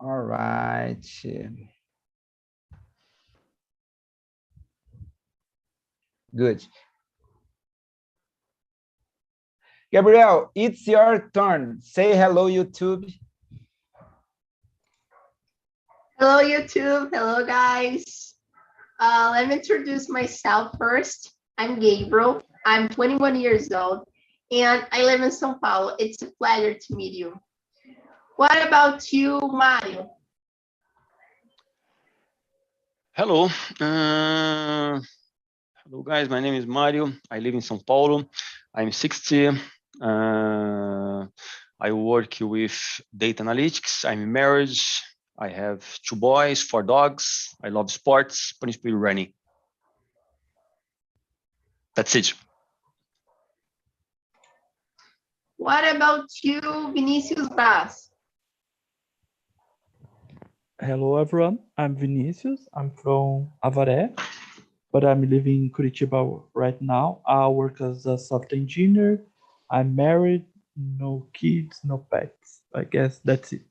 All right. Good. Gabriel, it's your turn. Say hello, YouTube. Hello, YouTube. Hello, guys. Let me introduce myself first. I'm Gabriel. I'm 21 years old, and I live in São Paulo. It's a pleasure to meet you. What about you, Mario? Hello. Hello, guys. My name is Mario. I live in São Paulo. I'm 60. I work with data analytics. I'm married. I have 2 boys, 4 dogs. I love sports, principally running. That's it. What about you, Vinicius Braz? Hello, everyone. I'm Vinicius. I'm from Avaré, but I'm living in Curitiba right now. I work as a software engineer. I'm married, no kids, no pets. I guess that's it.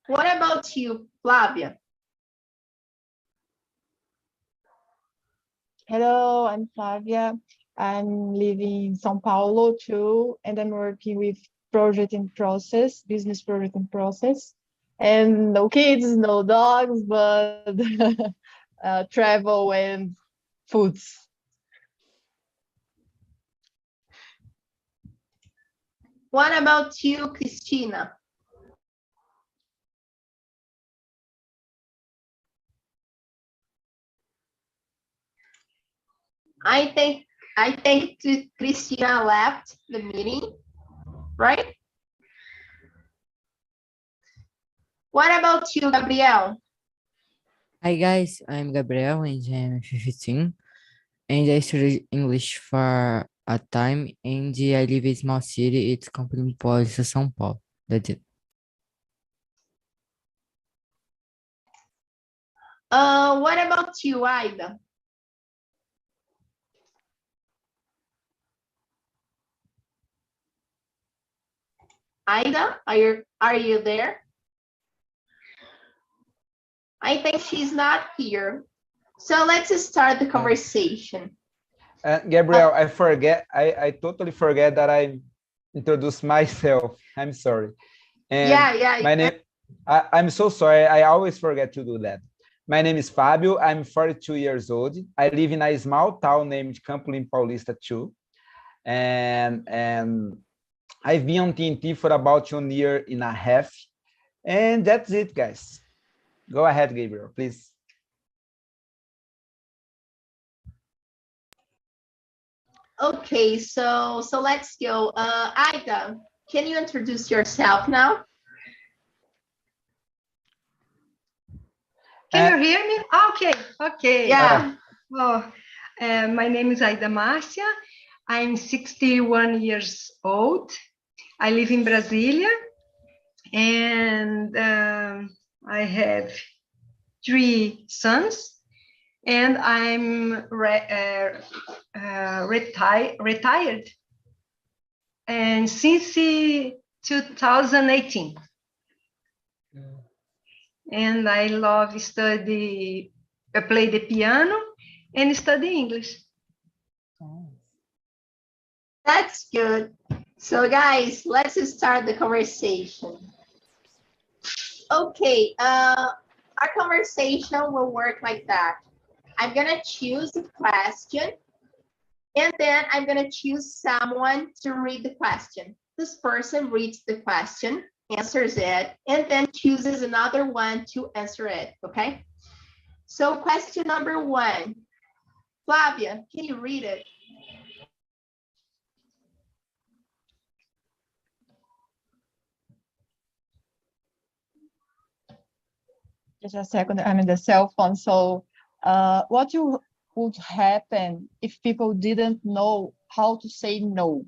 What about you, Flavia? Hello, I'm Flavia. I'm living in São Paulo too, and I'm working with project in process, business project in process. And no kids, no dogs, but travel and foods. What about you, Christina? I think Christina left the meeting, right? What about you, Gabriel? Hi guys, I'm Gabriel and I'm 15 and I studied English for a time and I live in a small city, it's Campinas, São Paulo. That's it. What about you, Aida? Aida, are you there? I think she's not here. So let's start the conversation. Gabriel, I totally forget that I introduced myself. I'm sorry. And Yeah. my name, I'm so sorry. I always forget to do that. My name is Fabio. I'm 42 years old. I live in a small town named Campo Limpo Paulista too. And I've been on TNT for about 1 year and a half. And that's it, guys. Go ahead, Gabriel, please. Okay, so let's go. Aida, can you introduce yourself now? Can you hear me? Okay. Yeah. My name is Aida Márcia. I'm 61 years old. I live in Brasilia, and I have 3 sons, and I'm retired, and since 2018. And I love play the piano and study English. That's good. So guys, let's start the conversation. Okay, our conversation will work like that. I'm gonna choose a question, and then I'm gonna choose someone to read the question. This person reads the question, answers it, and then chooses another one to answer it, okay? So question number 1. Flavia, can you read it? Just a second, I'm in the cell phone. So what would happen if people didn't know how to say no?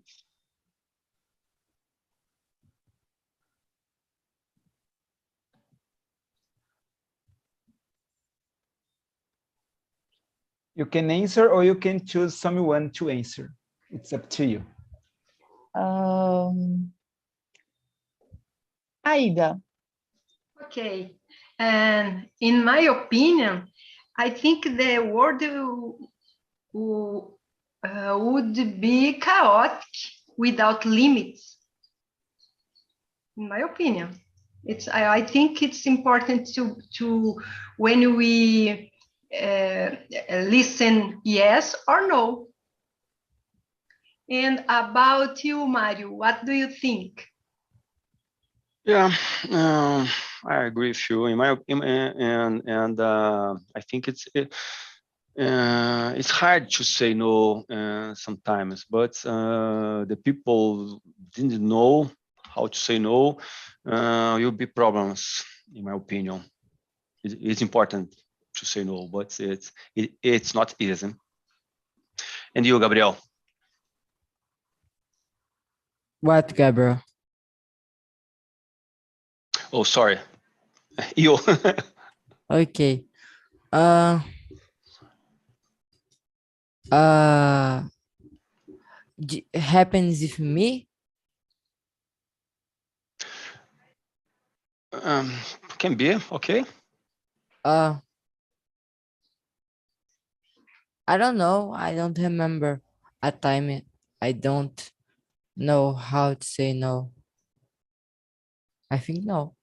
You can answer or you can choose someone to answer. It's up to you. Aida. Okay. And in my opinion, I think the world would be chaotic without limits. In my opinion, I think it's important to when we listen yes or no. And about you, Mario, what do you think? Yeah, I agree with you. In my opinion, and I think it's hard to say no sometimes, but the people didn't know how to say no. Will be problems, in my opinion. It's important to say no, but it's not easy. And you, Gabriel? What, Gabriel? Oh, sorry. You. Okay. Uh, uh, happens with me. Can be, okay. Uh, I don't know. I don't remember a time I don't know how to say no. I think no.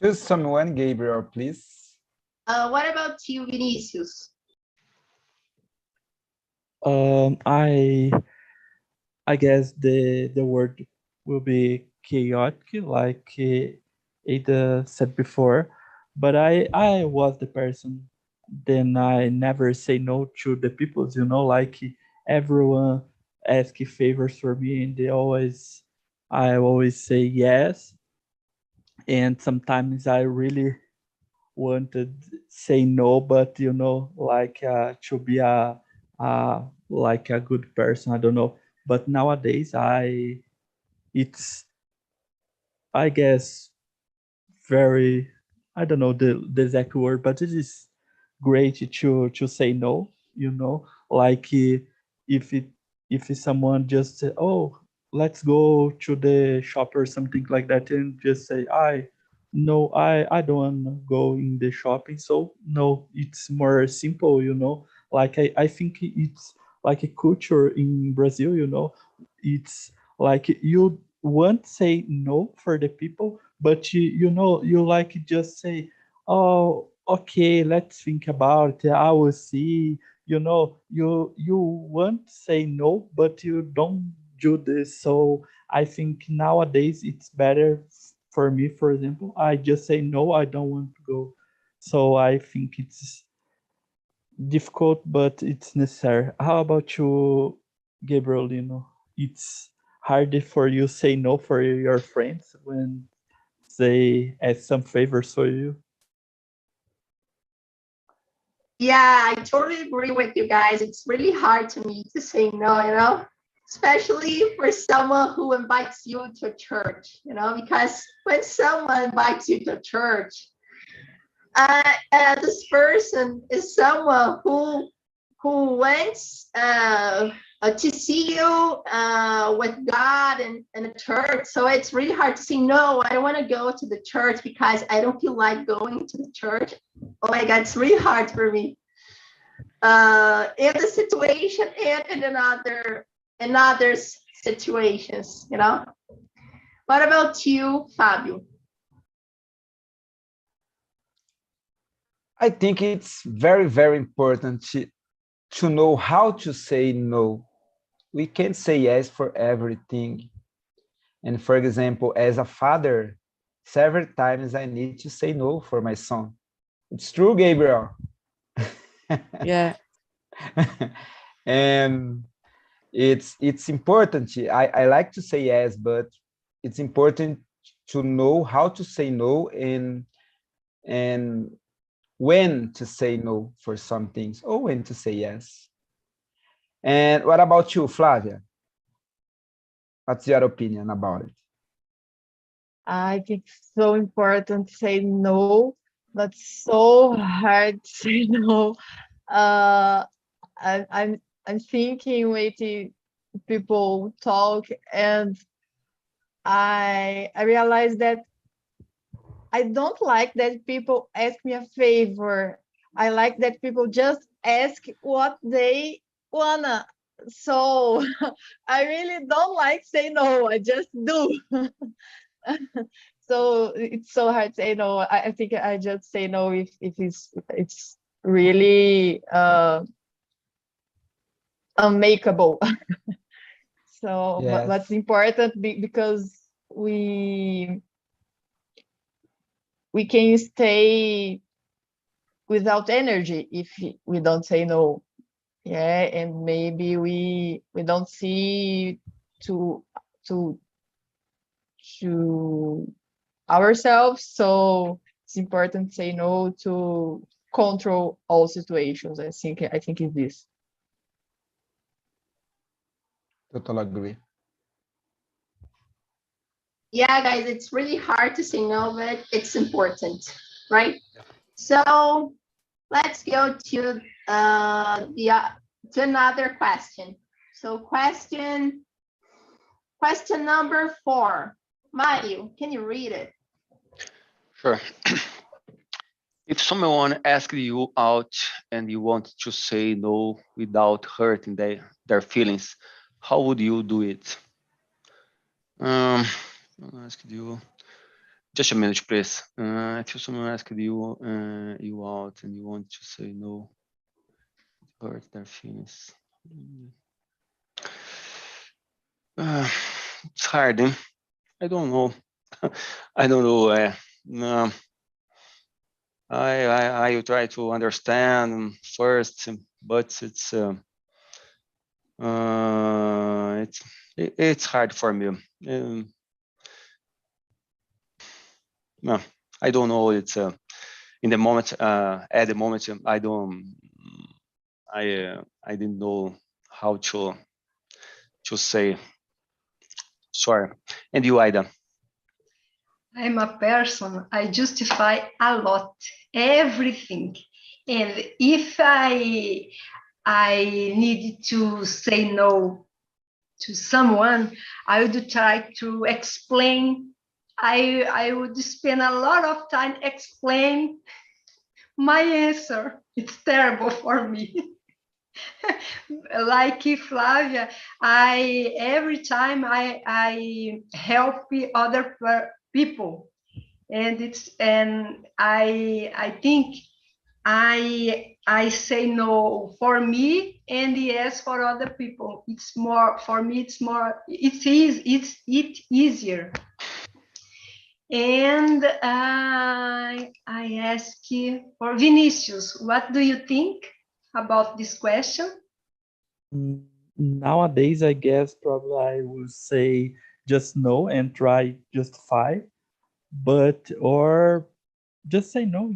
Choose someone, Gabriel, please. What about you, Vinicius? I guess the word will be chaotic, like Ada said before. But I was the person. Then I never say no to the people. Like everyone ask favors for me, and I always say yes. And sometimes I really wanted say no, but like to be a like a good person. I don't know, but nowadays it's I guess very, I don't know the exact word, but it is great to say no. Like if it if someone just say, oh, let's go to the shop or something like that, and just say, I don't want to go in the shopping. So no, it's more simple. Like I think it's like a culture in Brazil. It's like you won't say no for the people, but you like just say, oh, okay, let's think about it, I will see. You won't say no, but you don't do this. So I think nowadays it's better for me. For example, I just say no, I don't want to go. So I think it's difficult, but it's necessary. How about you, Gabriel? It's harder for you say no for your friends when they ask some favors for you. Yeah, I totally agree with you guys. It's really hard to me to say no, especially for someone who invites you to a church, because when someone invites you to church, this person is someone who wants to see you with God and the church. So it's really hard to say, no, I don't want to go to the church because I don't feel like going to the church. Oh my God, it's really hard for me. In the situation and in other situations. What about you, Fabio? I think it's very, very important to know how to say no. We can't say yes for everything. And for example, as a father, several times I need to say no for my son. It's true, Gabriel. Yeah. And it's important. I like to say yes, but it's important to know how to say no and when to say no for some things or when to say yes. And what about you, Flavia? What's your opinion about it? I think it's so important to say no, but so hard to say no. Uh, I'm thinking, waiting people talk, and I realized that I don't like that people ask me a favor. I like that people just ask what they wanna. So I really don't like say no. I just do. So it's so hard to say no. I think I just say no if it's really unmakeable. So, but Yes. what's important because we can stay without energy if we don't say no. Yeah, and maybe we don't see to to to ourselves. So it's important to say no to control all situations. I think it's this. Totally agree. Yeah, guys, it's really hard to say no, but it's important, right? So let's go to to another question. So question number 4. Mario, can you read it? Sure. If someone asked you out and you want to say no without hurting their feelings, how would you do it? I asked you. Just a minute, please. If someone asked you out and you want to say no, hurt their feelings. It's hard. I don't know. I don't know. No. I will try to understand first, but it's hard for me. No, I don't know. It's in the moment. At the moment, I don't. I didn't know how to say. Sorry. And you, Aida? I'm a person, I justify a lot, everything. And if I need to say no to someone, I would try to explain. I would spend a lot of time explain my answer. It's terrible for me. Like Flavia, every time I help other people, and I think I say no for me and yes for other people. It's more for me. It's easier. And I ask you for Vinicius, what do you think about this question? Nowadays, I guess probably I would say just no and try justify, but or just say no,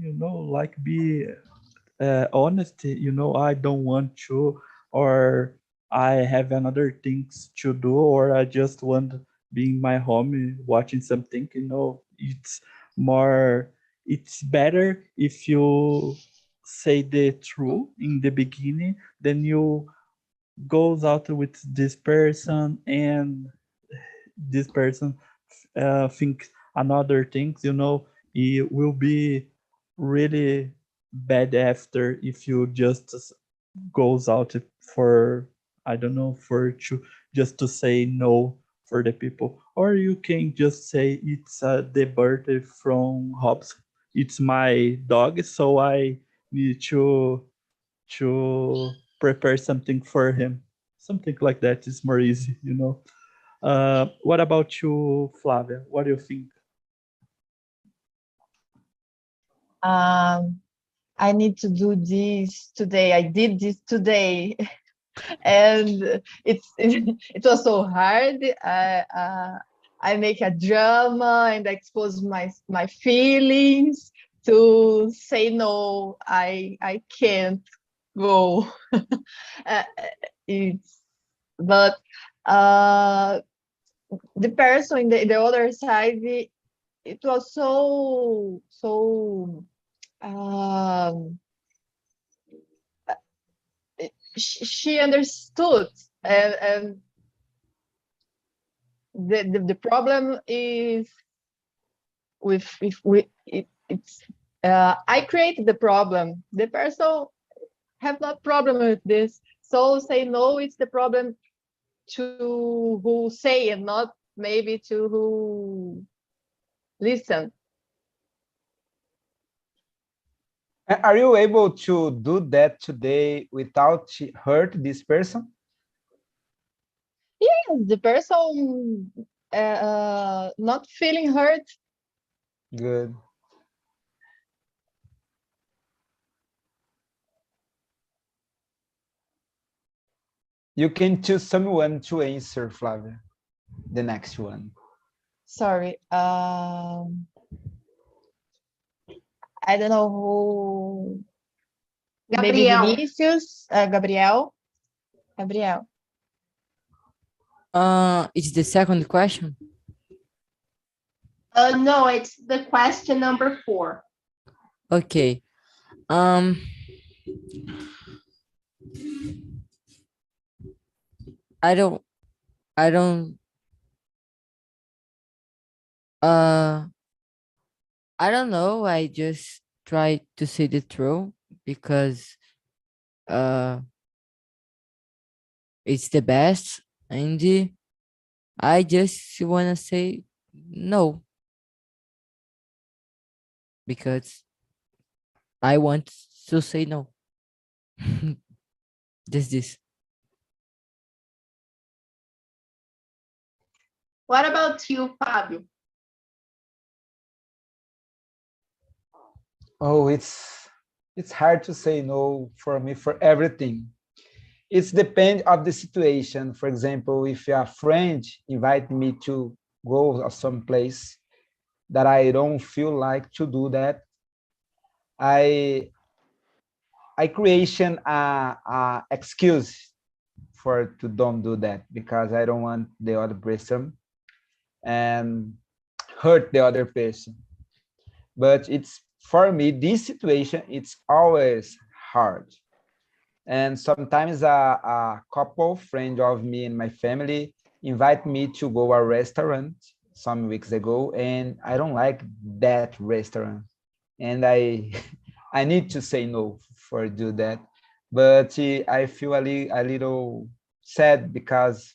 like be honest, I don't want to, or I have another things to do, or I just want be in my home watching something, it's more, it's better if you say the truth in the beginning than you goes out with this person and this person thinks another things, it will be really bad after if you just goes out for, I don't know, for to just to say no for the people, or you can just say it's the birthday from Hobbs, it's my dog, so I need to prepare something for him, something like that is more easy. What about you, Flavia? What do you think? I need to do this today. I did this today, and it was so hard. I make a drama and expose my feelings to say no. I can't go. It's but the person in the other side, it was so um, she understood, and the problem is I created the problem. The person have not problem with this. So say no, it's the problem to who say and not maybe to who listen. Are you able to do that today without hurt this person? Yeah, the person not feeling hurt. Good. You can choose someone to answer, Flavia. The next one. Sorry. I don't know who. Maybe Gabriel. Vinicius, Gabriel. Gabriel. It's the second question. No, it's the question number 4. Okay. I don't know. I just try to say the truth because it's the best, and I just wanna say no because I want to say no. Just this. What about you, Fabio? Oh, it's hard to say no for me for everything. It's depend of the situation. For example, if a friend invite me to go to some place that I don't feel like to do that, I creation a excuse for to don't do that because I don't want the other person and hurt the other person. But it's for me, this situation, it's always hard. And sometimes a couple friend of me and my family invite me to go a restaurant some weeks ago, and I don't like that restaurant. And I I need to say no for do that. But I feel a little sad because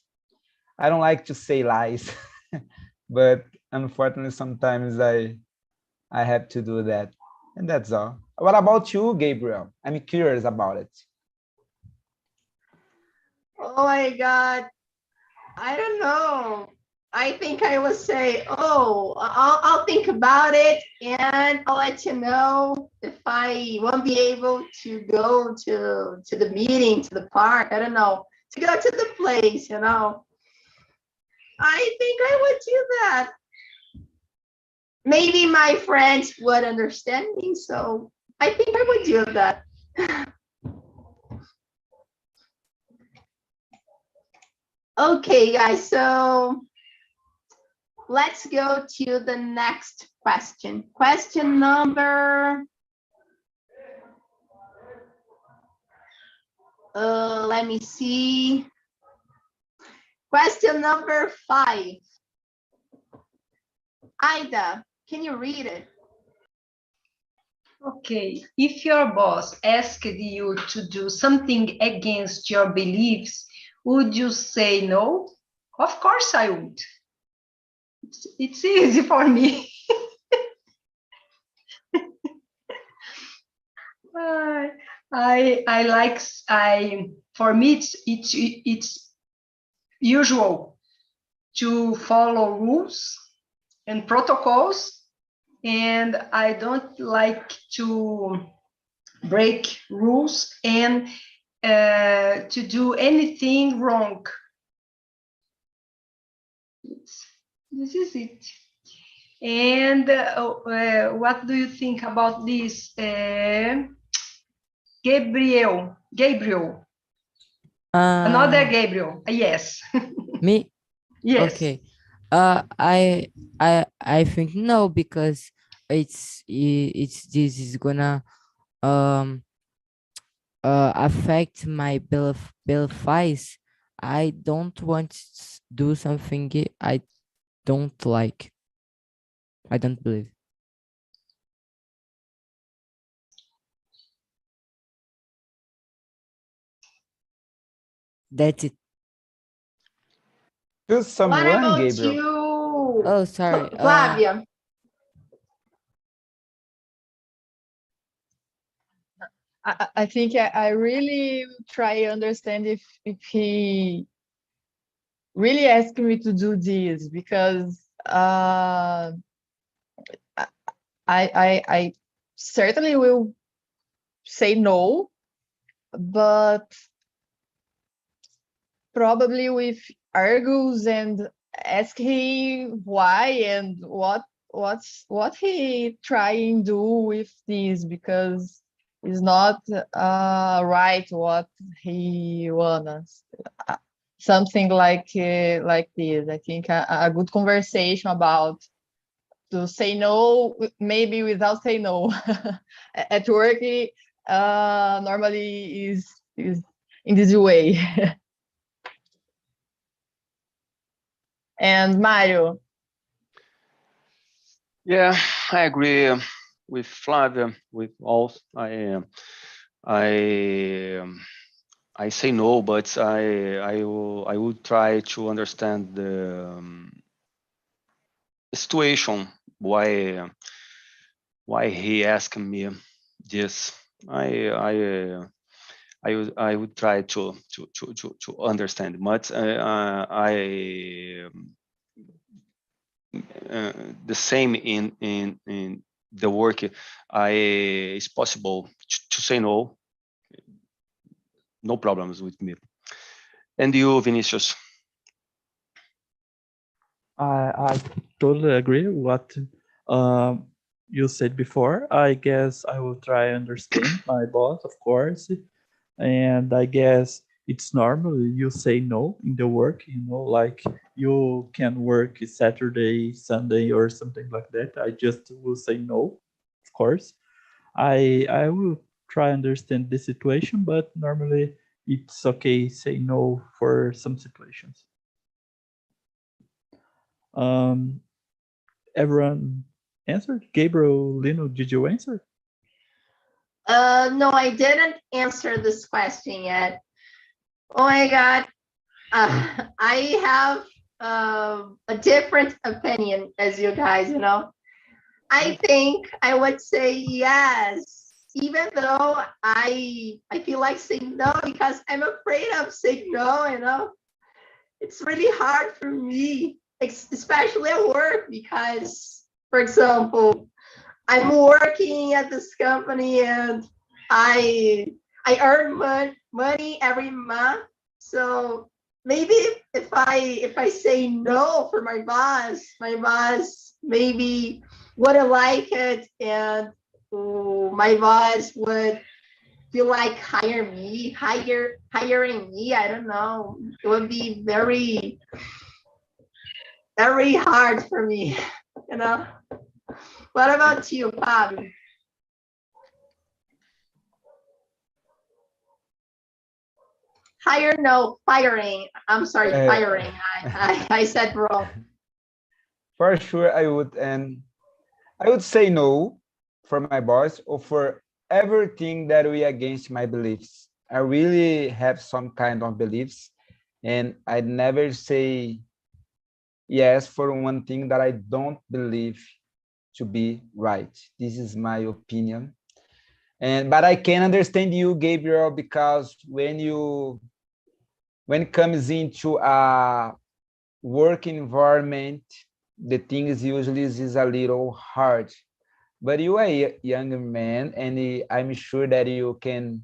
I don't like to say lies. But unfortunately, sometimes I have to do that. And that's all. What about you, Gabriel? I'm curious about it. Oh my God. I don't know. I think I will say, oh, I'll think about it and I'll let you know if I won't be able to go to the meeting, to the park. I don't know, to go to the place, you know. I think I would do that. Maybe my friends would understand me, so I think I would do that. Okay, guys, so let's go to the next question. Question number, let me see. Question number 5. Ida, can you read it? Okay, if your boss asked you to do something against your beliefs, would you say no? Of course I would. It's easy for me. For me it's usual to follow rules and protocols, and I don't like to break rules and to do anything wrong. This is it. And what do you think about this, Gabriel? Another Gabriel. Yes. Me? Yes. Okay. I think no, because this is gonna affect my beliefs I don't want to do something I don't like. I don't believe. That's it. Choose What someone, about Gabriel. you? Oh, sorry. Flavia. I think I really try to understand if he really asked me to do this, because I certainly will say no, but probably with argues and ask him why and what he trying to do with this, because it's not right what he wants. Something like this. I think a good conversation about to say no, maybe without say no. At work, normally is in this way. And Mario. Yeah, I agree with Flavia. With all, I say no, but I will try to understand the situation why he asked me this. I would try to understand, but the same in the work. It's possible to say no, no problems with me. And you, Vinicius? I totally agree with what you said before. I guess I will try understand my boss, of course, and I guess it's normal you say no in the work, like you can work Saturday, Sunday, or something like that. I just will say no, of course. I will try understand the situation, but normally it's okay say no for some situations. Everyone answered? Gabriel, Lino, did you answer? No, I didn't answer this question yet. Oh my God. I have a different opinion as you guys, I think I would say yes, even though I feel like saying no because I'm afraid of saying no. It's really hard for me, especially at work, because, for example, I'm working at this company and I earn money every month. So maybe if I say no for my boss maybe wouldn't like it, and my boss would feel like hiring me. I don't know. It would be very, very hard for me, you know. What about you, Bob? Hire, no, firing. I'm sorry, firing. I said wrong. For sure, I would say no for my boss or for everything that we against my beliefs. I really have some kind of beliefs, and I'd never say yes for one thing that I don't believe to be right. This is my opinion. But I can understand you, Gabriel, because when it comes into a work environment, the things usually is a little hard. But you are a young man, and I'm sure that you can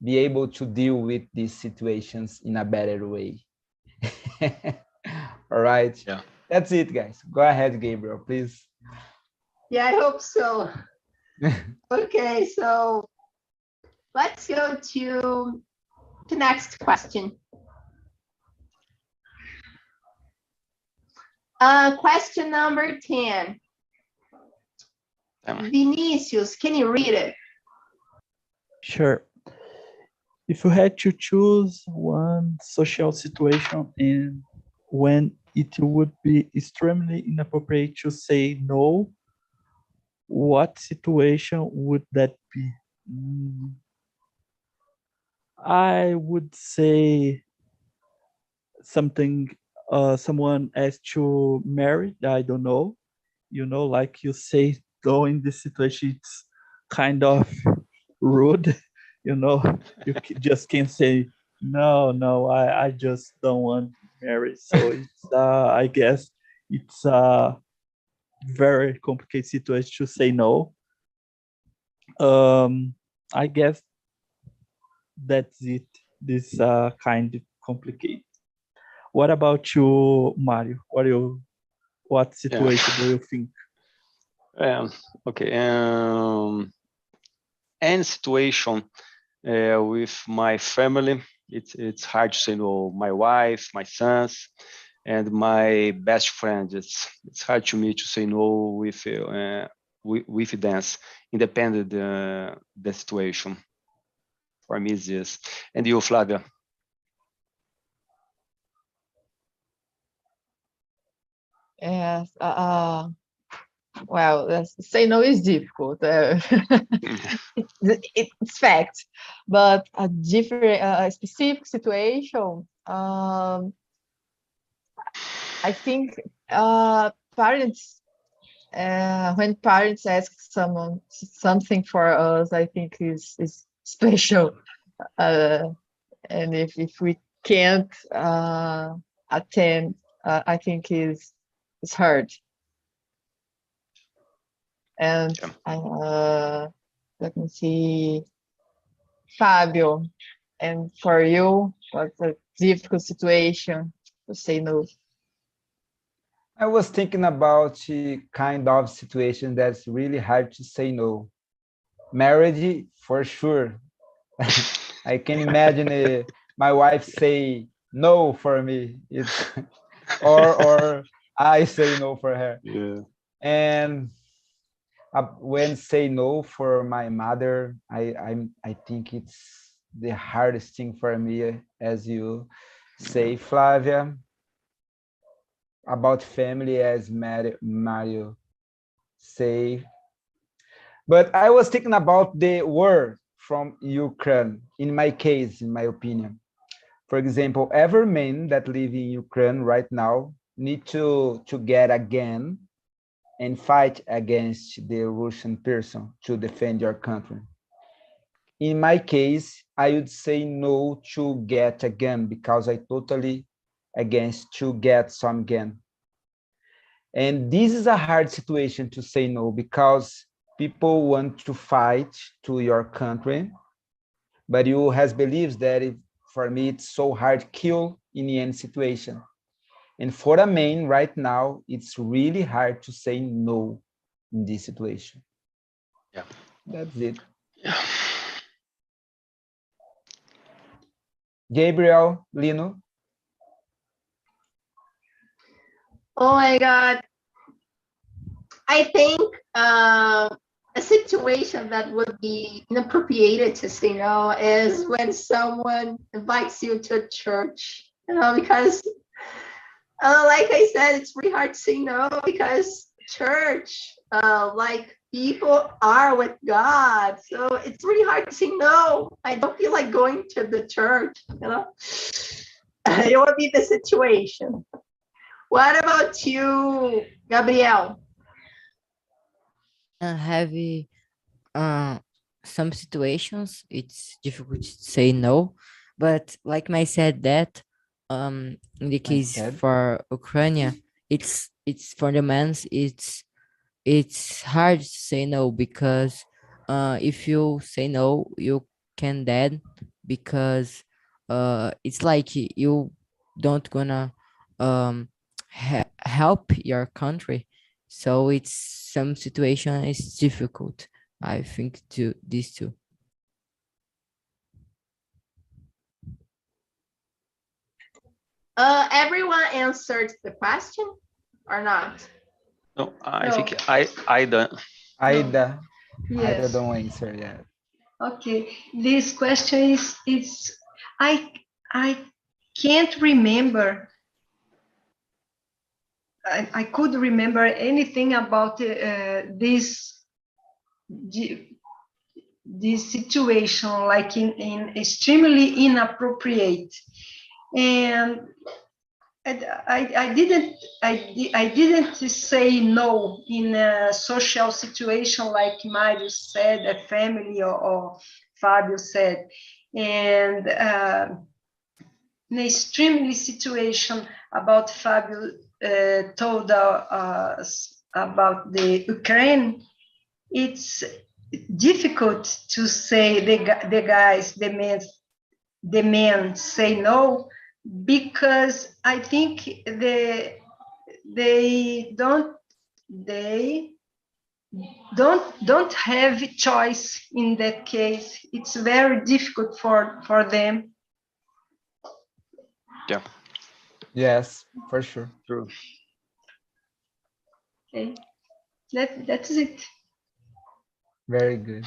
be able to deal with these situations in a better way. All right. Yeah. That's it, guys. Go ahead, Gabriel, please. Yeah, I hope so. Okay, so let's go to the next question. Question number 10. Vinicius, can you read it? Sure. If you had to choose one social situation in when it would be extremely inappropriate to say no, what situation would that be? I would say something someone asked to marry, I don't know. Like you say, though in this situation it's kind of rude, you know. Just can't say no, I just don't want to marry. So it's I guess it's a very complicated situation to say no. I guess that's it. This kind of complicated. What about you, Mario? What Yeah. situation do you think? Okay. Any situation with my family, it's hard to say no. My wife, my sons, and my best friend. It's hard to me to say no with dance, independent the situation. For me, it's this. And you, Flavia? Yes. Well, say no is difficult. It's fact, but a different, a specific situation. I think parents, when parents ask someone something for us, I think is special. And if we can't attend, I think is hard. And let me see, Fabio, and for you, what's a difficult situation to say no? I was thinking about a kind of situation that's really hard to say no. Marriage, for sure. I can imagine my wife say no for me. It's or I say no for her. Yeah. And when say no for my mother, I think it's the hardest thing for me, as you say, Flavia. About family, as Mario say. But I was thinking about the war from Ukraine, in my case, in my opinion. For example, every man that live in Ukraine right now need to get again and fight against the Russian person to defend your country. In my case, I would say no to get a gun because I totally against to get some gun. And this is a hard situation to say no because people want to fight to your country, but you has believes that for me it's so hard kill in any situation. And for a man right now, it's really hard to say no in this situation. Yeah. That's it. Yeah. Gabriel, Lino. Oh my God. I think a situation that would be inappropriate to say no is when someone invites you to a church, because like I said, it's really hard to say no because church, like people are with God. So it's really hard to say no. I don't feel like going to the church, It would be the situation. What about you, Gabriel? Have some situations it's difficult to say no, but like my said that in the case said. for Ukraine, it's for the men's it's hard to say no because if you say no you can dead because it's like you don't gonna help your country, so it's some situation is difficult, I think, to these two. Everyone answered the question or not? No, I No. think I done. Aida, Aida Yes. don't answer yet. Okay, this question is I can't remember. I could remember anything about this situation, like in extremely inappropriate, and I didn't say no in a social situation like Mario said, a family, or Fabio said, and in an extremely situation about Fabio told us about the Ukraine. It's difficult to say the men say no, because I think they don't have choice in that case. It's very difficult for them. Yeah, Yes, for sure. true. Okay, that's it. Very good.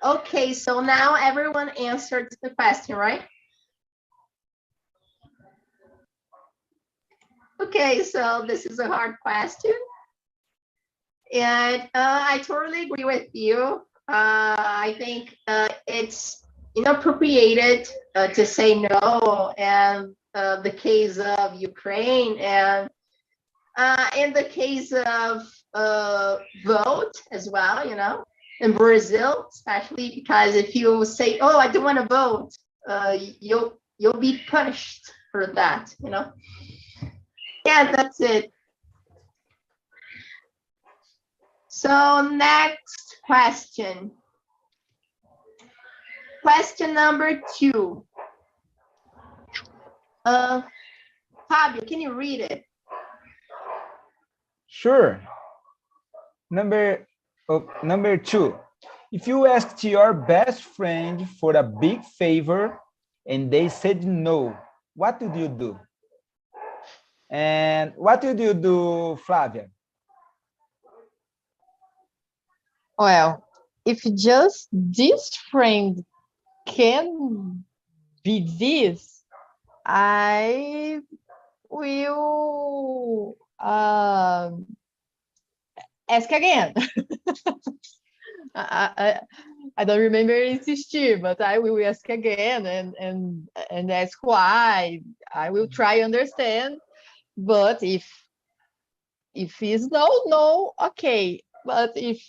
Okay, so now everyone answered the question, right? Okay, so this is a hard question. And I totally agree with you. I think it's inappropriate to say no, and the case of Ukraine, and in the case of vote as well, in Brazil, especially because if you say, "Oh, I don't want to vote," you'll be punished for that, Yeah, that's it. So next question. Question number 2. Fabio, can you read it? Sure. Number 2. If you asked your best friend for a big favor and they said no, what would you do? And what would you do, Flavia? Well, if just this friend can be this, I will ask again. I don't remember insistir, but I will ask again and ask why. I will try understand, but if it's no, okay. But if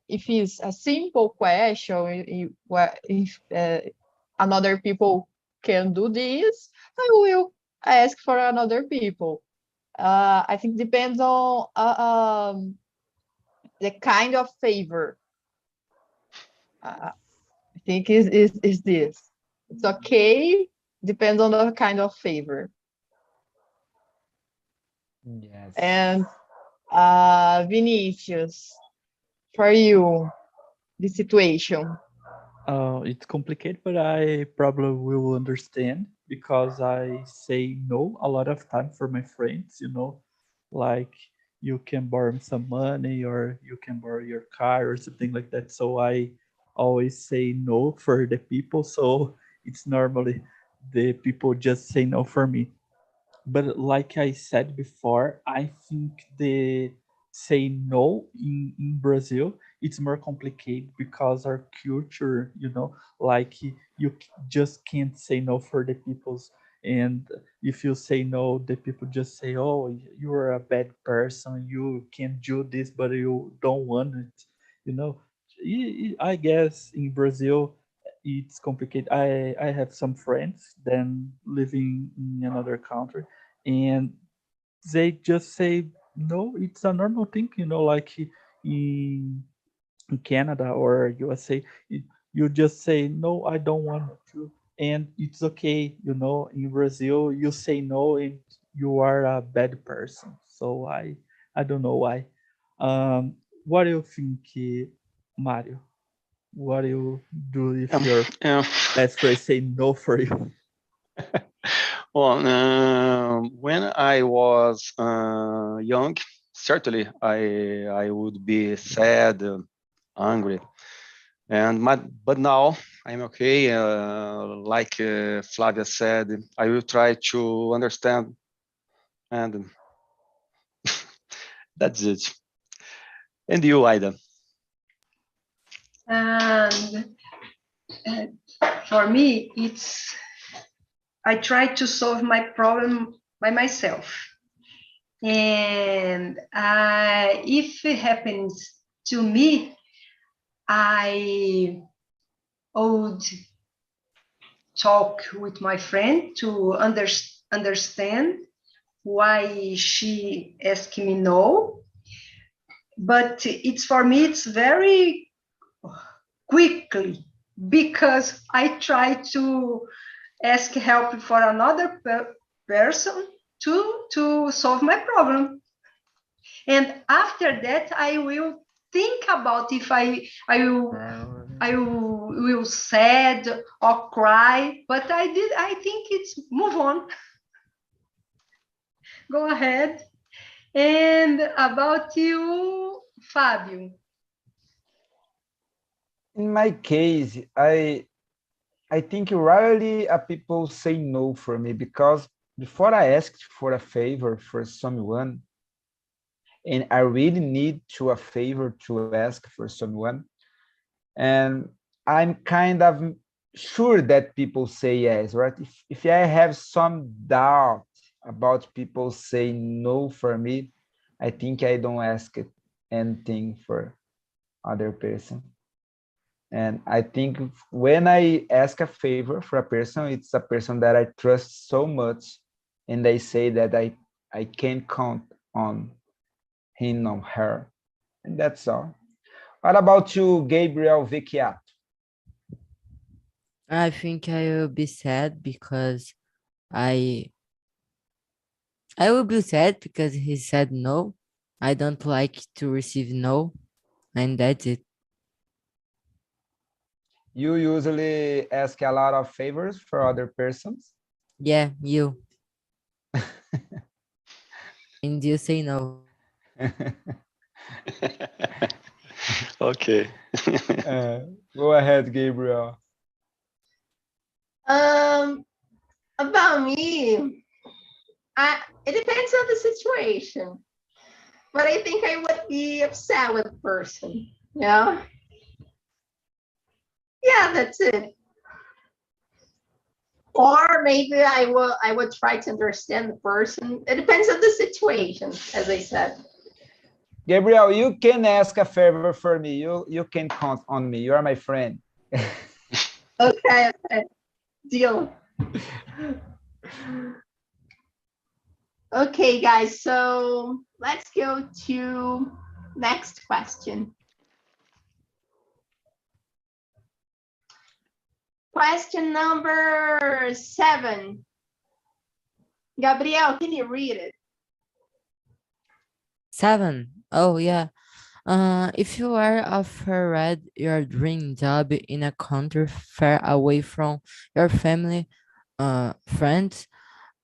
it's a simple question, if another people can do this, I will ask for another people. I think depends on the kind of favor. I think is this. It's okay. Depends on the kind of favor. Yes. And Vinicius, for you, the situation. It's complicated, but I probably will understand because I say no a lot of time for my friends, like you can borrow me some money or you can borrow your car or something like that. So I always say no for the people. So it's normally the people just say no for me. But like I said before, I think the say no in Brazil it's more complicated because our culture, like you just can't say no for the people's, and if you say no, the people just say, "Oh, you are a bad person. You can't do this, but you don't want it." You know, I guess in Brazil it's complicated. I have some friends then living in another country and they just say no. It's a normal thing, like in Canada or USA, you just say no, I don't want to, and it's okay. In Brazil you say no and you are a bad person. So I don't know why. What do you think, Mario? What do you do if your best friend say no for you? Well, when I was young, certainly I would be sad, angry. But now I'm okay. Like Flavia said, I will try to understand, and that's it. And you, Ida? And for me, I try to solve my problem by myself. And if it happens to me, I would talk with my friend to understand why she asked me no. But for me, it's very quickly, because I try to ask help for another person to solve my problem. And after that, I will think about if I will sad or cry, but I think it's move on. Go ahead. And about you, Fabio. In my case, I think rarely people say no for me, because before I asked for a favor for someone, and I really need to a favor to ask for someone, and I'm kind of sure that people say yes, right? If I have some doubt about people saying no for me, I think I don't ask it anything for other person. And I think when I ask a favor for a person, it's a person that I trust so much, and they say that I can count on him or her. And that's all. What about you, Gabriel Vecchiato? I think I will be sad because I I will be sad because he said no. I don't like to receive no, and that's it. You usually ask a lot of favors for other persons? Yeah, you. And you say no. Okay. Go ahead, Gabriel. About me, it depends on the situation, but I think I would be upset with the person. Yeah, that's it. Or maybe I would try to understand the person. It depends on the situation, as I said. Gabriel, you can ask a favor for me. You can count on me. You are my friend. Okay, deal. Okay, guys, so let's go to next question. Question number 7. Gabriel, can you read it? 7. Oh yeah. If you are offered your dream job in a country far away from your family, friends,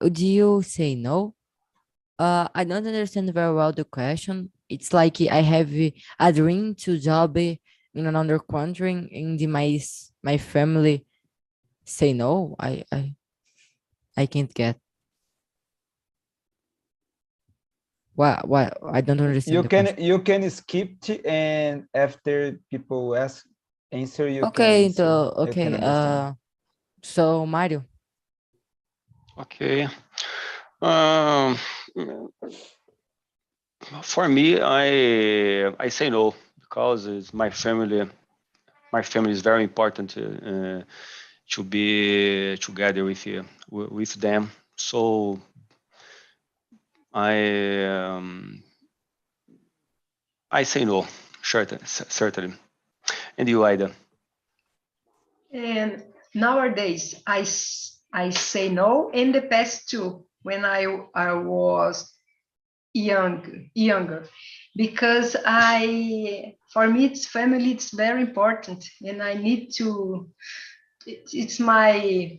would you say no? I don't understand very well the question. It's like I have a dream to job in another country, and my family say no. I can't get. What? I don't understand the question. You can skip and after people answer, you can Okay, answer. so I can okay. understand. So Mario. Okay. Um, for me, I say no because it's my family. My family is very important to be together with them. So I say no, certainly. And you, Ida? And nowadays, I say no. In the past too, when I was younger, because for me, it's family. It's very important, and I need to. It's my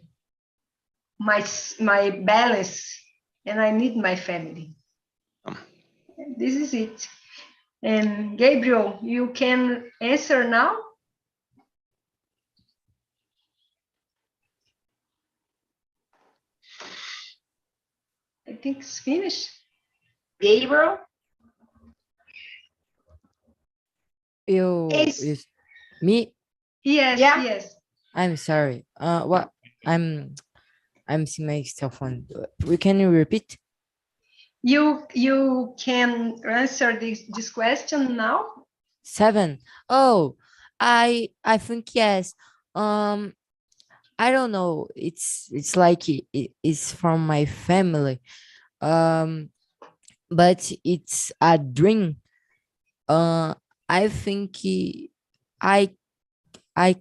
balance, and I need my family. This is it. And Gabriel, you can answer now. I think it's finished. Gabriel? Me? Yes, Yeah. yes. I'm sorry. What? I'm seeing my cell phone. Can you repeat? You can answer this question now. 7. Oh, I think yes. I don't know. It's like it's from my family. But it's a dream. I think I I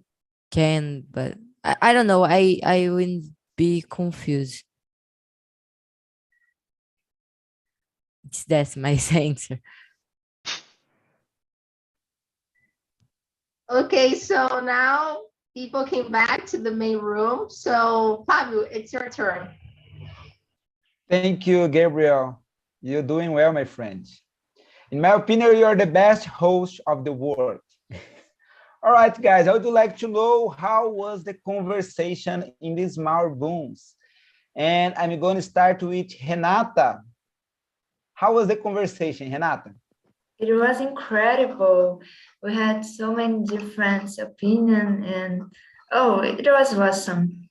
can, but I don't know. I will be confused. That's my answer. Okay, so now people came back to the main room. So Fabio, it's your turn. Thank you, Gabriel. You're doing well, my friend. In my opinion, you are the best host of the world. All right, guys, I would like to know how was the conversation in these small rooms? And I'm going to start with Renata. How was the conversation, Renata? It was incredible. We had so many different opinions and it was awesome.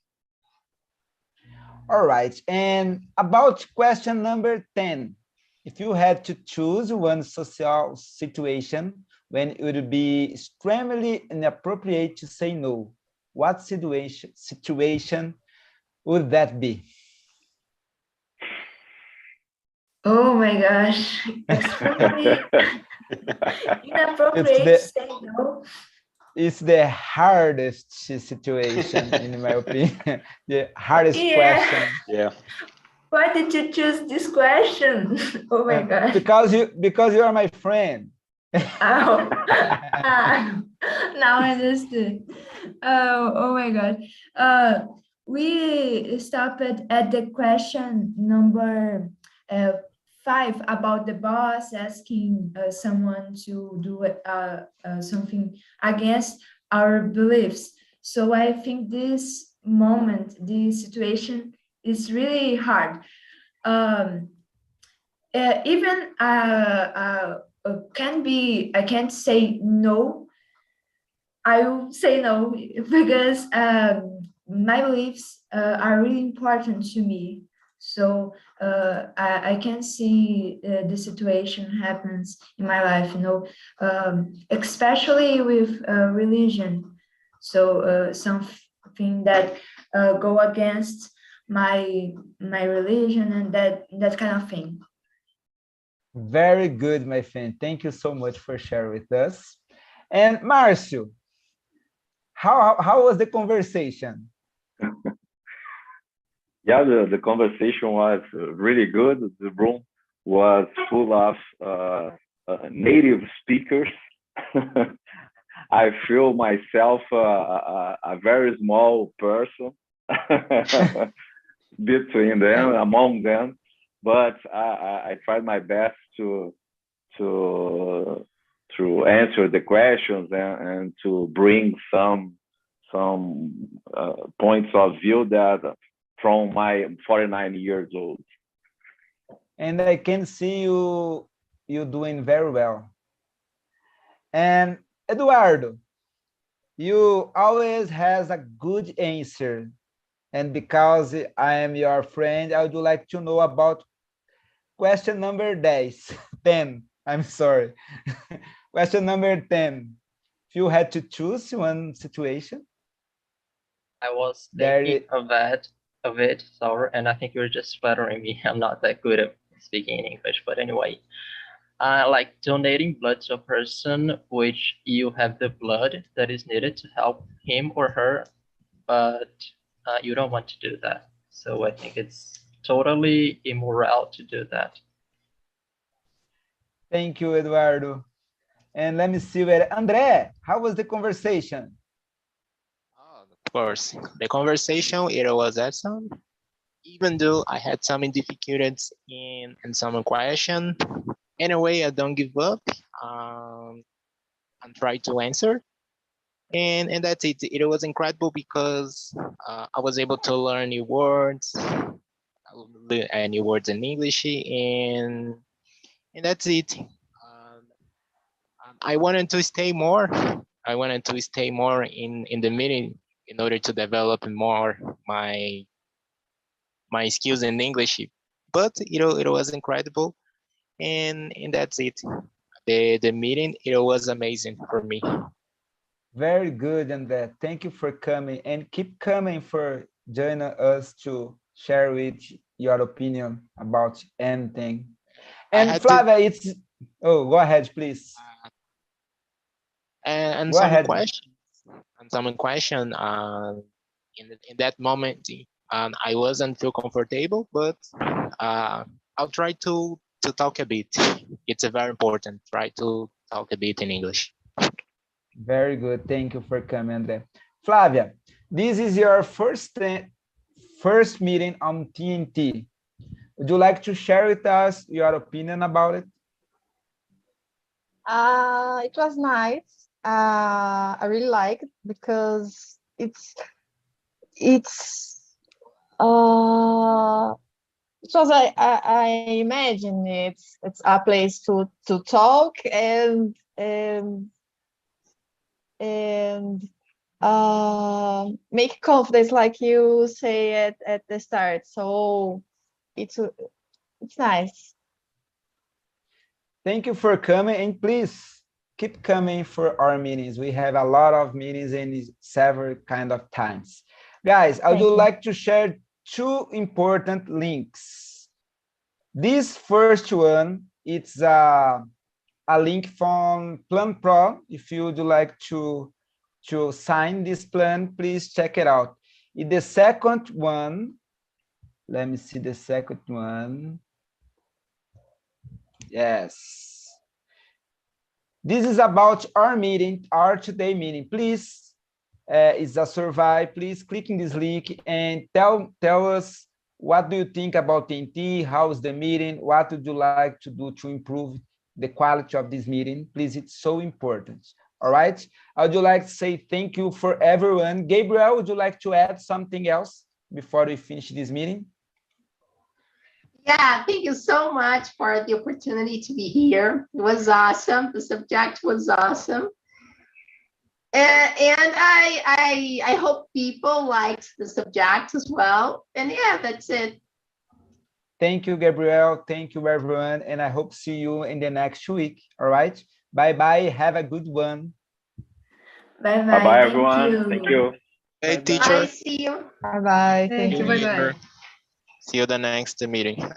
All right, and about question number 10, if you had to choose one social situation when it would be extremely inappropriate to say no, what situation would that be? Oh my gosh, extremely inappropriate to say no. It's the hardest situation, in my opinion, the hardest question. Yeah. Why did you choose this question? Oh my gosh. Because you are my friend. Oh. Now I understood. Oh my God. We stopped at the question number 5 about the boss asking someone to do something against our beliefs. So I think this moment, this situation is really hard. Even I can't say no. I will say no because my beliefs are really important to me. So I can see the situation happens in my life, especially with religion. So something that go against my religion and that kind of thing. Very good, my friend. Thank you so much for sharing with us. And Marcio, how was the conversation? Yeah, the conversation was really good. The room was full of native speakers. I feel myself a very small person between them, among them, but I tried my best to answer the questions and to bring some points of view that from my 49 years old. And I can see you doing very well. And Eduardo, you always has a good answer. And because I am your friend, I would like to know about question number 10. I'm sorry. Question number 10. If you had to choose one situation. I was thinking of it, sorry, and I think you're just flattering me. I'm not that good at speaking in English, but anyway, like donating blood to a person which you have the blood that is needed to help him or her, but you don't want to do that. So I think it's totally immoral to do that. Thank you, Eduardo. And let me see where André, how was the conversation? Of course, the conversation, it was awesome. Even though I had some difficulties in some question, anyway, I don't give up. and try to answer. And that's it. It was incredible because I was able to learn new words, new words in English, and that's it. I wanted to stay more. I wanted to stay more in the meeting in order to develop more my skills in English. But it was incredible, and that's it. The meeting, it was amazing for me. Very good, and thank you for coming, and keep coming for joining us to share with your opinion about anything. And Flavia, it's go ahead, please. And Go some ahead. questions. And some question. In that moment, I wasn't feel comfortable, but I'll try to talk a bit. It's very important. Try to talk a bit in English. Very good. Thank you for coming, Andre. Flavia, this is your first meeting on TNT. Would you like to share with us your opinion about it? It was nice. I really like it because because I imagine it's a place to talk and make confidence, like you say at the start. So it's nice. Thank you for coming, and please keep coming for our meetings. We have a lot of meetings in several kind of times. Guys, I would like to share two important links. This first one, it's a link from Plan Pro. If you would like to sign this plan, please check it out. In the second one, let me see the second one. Yes. This is about our meeting, our today meeting. Please, it's a survey. Please click in this link and tell us what do you think about TNT, how is the meeting, what would you like to do to improve the quality of this meeting. Please, it's so important. All right. I would like to say thank you for everyone. Gabriel, would you like to add something else before we finish this meeting? Yeah, thank you so much for the opportunity to be here. It was awesome. The subject was awesome. And I hope people liked the subject as well. And yeah, that's it. Thank you, Gabriel. Thank you, everyone. And I hope to see you in the next week. All right. Bye-bye. Have a good one. Bye-bye. Bye-bye, everyone. Thank you. Hey, Bye-bye. teacher. Bye, see you. Bye-bye. Thank you. Bye-bye. See you the next meeting.